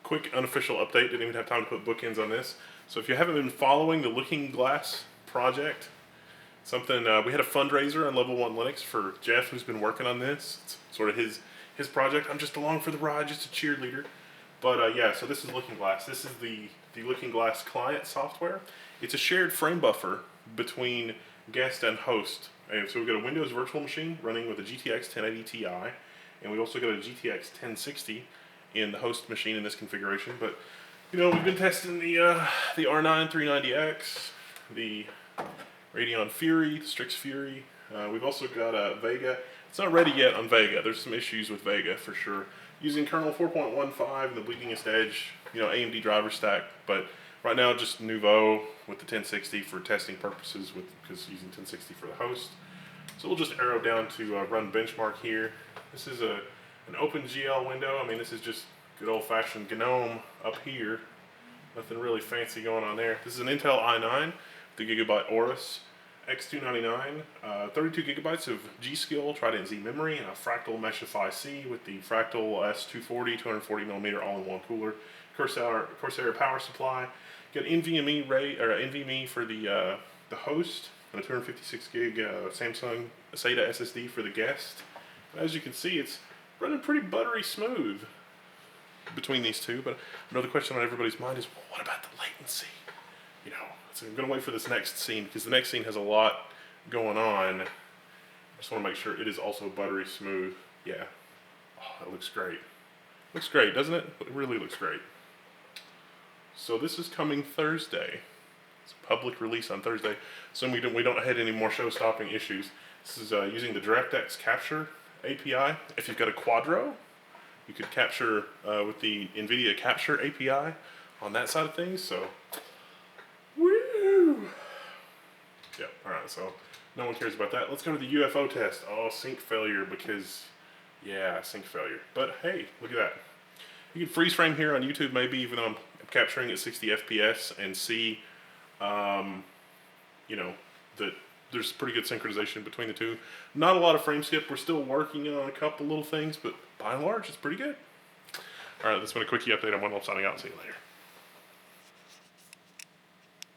quick unofficial update. Didn't even have time to put bookends on this. So if you haven't been following the Looking Glass project, something we had a fundraiser on Level 1 Linux for Jeff, who's been working on this. It's sort of his project. I'm just along for the ride, just a cheerleader. But yeah, so this is Looking Glass. This is the Looking Glass client software. It's a shared frame buffer between guest and host. And so we've got a Windows virtual machine running with a GTX 1080 Ti, and we also got a GTX 1060 in the host machine in this configuration. But you know, we've been testing the R9 390X, the Radeon Fury, the Strix Fury. We've also got a Vega. It's not ready yet on Vega. There's some issues with Vega for sure. Using kernel 4.15 and the bleedingest edge, AMD driver stack, but right now just Nouveau with the 1060 for testing purposes, because using 1060 for the host. So we'll just arrow down to run benchmark here. This is an OpenGL window. I mean, this is just good old-fashioned GNOME up here. Nothing really fancy going on there. This is an Intel i9, the Gigabyte Aorus X299, 32 gigabytes of G.Skill Trident Z memory, and a Fractal Meshify C with the Fractal S240 240mm all-in-one cooler, Corsair power supply. Got NVMe for the host, and a 256 gig Samsung SATA SSD for the guest. As you can see, it's running pretty buttery smooth between these two. But another question on everybody's mind is, well, what about the latency? So I'm going to wait for this next scene, because the next scene has a lot going on. I just want to make sure it is also buttery smooth. Yeah. Oh, it looks great. Looks great, doesn't it? It really looks great. So this is coming Thursday. It's a public release on Thursday. So we don't have any more show-stopping issues. This is using the DirectX Capture API. If you've got a Quadro, you could capture with the NVIDIA Capture API on that side of things. So, woo! Yeah, alright, so no one cares about that. Let's go to the UFO test. Oh, sync failure sync failure. But hey, look at that. You can freeze frame here on YouTube maybe, even though I'm capturing at 60 FPS, and see, that there's pretty good synchronization between the two. Not a lot of frame skip. We're still working on a couple little things, but by and large, it's pretty good. All right, that's been a quickie update. I'm Wendell, signing out. See you later.